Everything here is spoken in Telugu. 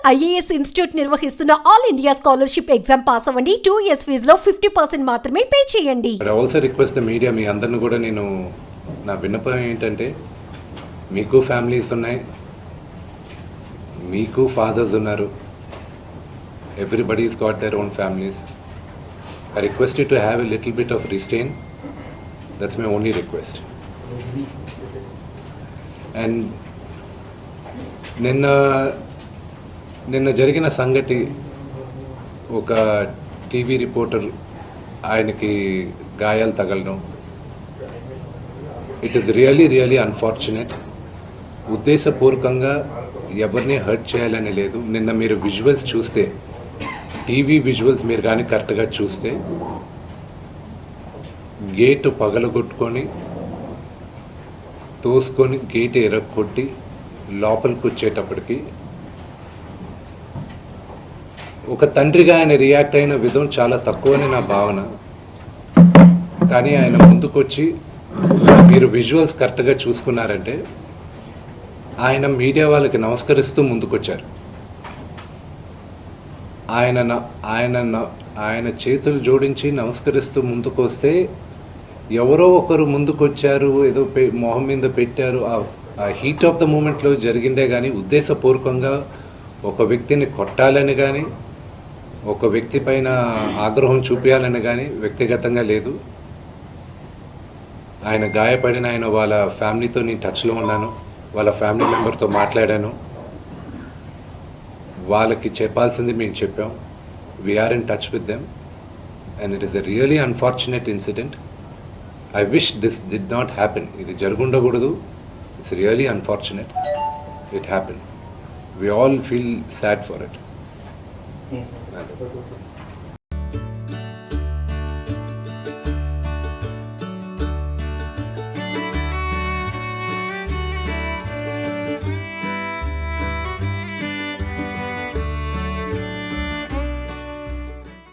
IAS ఇన్స్టిట్యూట్ నిర్వహిస్తున్న all India scholarship exam pass అవ్వండి. 2 years ఫీజులో 50% మాత్రమే పే చేయండి. I also request the media, మీ అందరిని కూడా నేను నా విన్నపం ఏంటంటే, మీకు ఫ్యామిలీస్ ఉన్నాయి, మీకు ఫాదర్స్ ఉన్నారు, everybody is got their own families. I request you to have a little bit of restrain. That's my only request. And నిన్న జరిగిన సంగతి, ఒక టీవీ రిపోర్టర్ ఆయనకి గాయాలు తగలడం, ఇట్ ఈస్ రియలీ అన్ఫార్చునేట్. ఉద్దేశపూర్వకంగా ఎవరిని హర్ట్ చేయాలని లేదు. నిన్న మీరు విజువల్స్ చూస్తే, టీవీ విజువల్స్ మీరు కానీ కరెక్ట్గా చూస్తే, గేటు పగలగొట్టుకొని తోసుకొని గేటు ఎరగొట్టి లోపలికి వచ్చేటప్పటికి ఒక తండ్రిగా ఆయన రియాక్ట్ అయిన విధం చాలా తక్కువని నా భావన. కానీ ఆయన ముందుకొచ్చి, మీరు విజువల్స్ కరెక్ట్గా చూసుకున్నారంటే, ఆయన మీడియా వాళ్ళకి నమస్కరిస్తూ ముందుకొచ్చారు. ఆయన చేతులు జోడించి నమస్కరిస్తూ ముందుకు వస్తే, ఎవరో ఒకరు ముందుకొచ్చారు, ఏదో మొహం మీద పెట్టారు, ఆ హీట్ ఆఫ్ ద మూమెంట్లో జరిగిందే కానీ ఉద్దేశపూర్వకంగా ఒక వ్యక్తిని కొట్టాలని కానీ, ఒక వ్యక్తి పైన ఆగ్రహం చూపించాలని కానీ వ్యక్తిగతంగా లేదు. ఆయన గాయపడిన వాళ్ళ ఫ్యామిలీతో నేను టచ్లో ఉన్నాను, వాళ్ళ ఫ్యామిలీ మెంబర్తో మాట్లాడాను. వాళ్ళకి చెప్పాల్సింది మేము చెప్పాం. We're in touch with them and it is a really unfortunate incident. I wish this did not happen. ఇది జరుగుండకూడదు. It's really unfortunate. It happened. We all feel sad for it.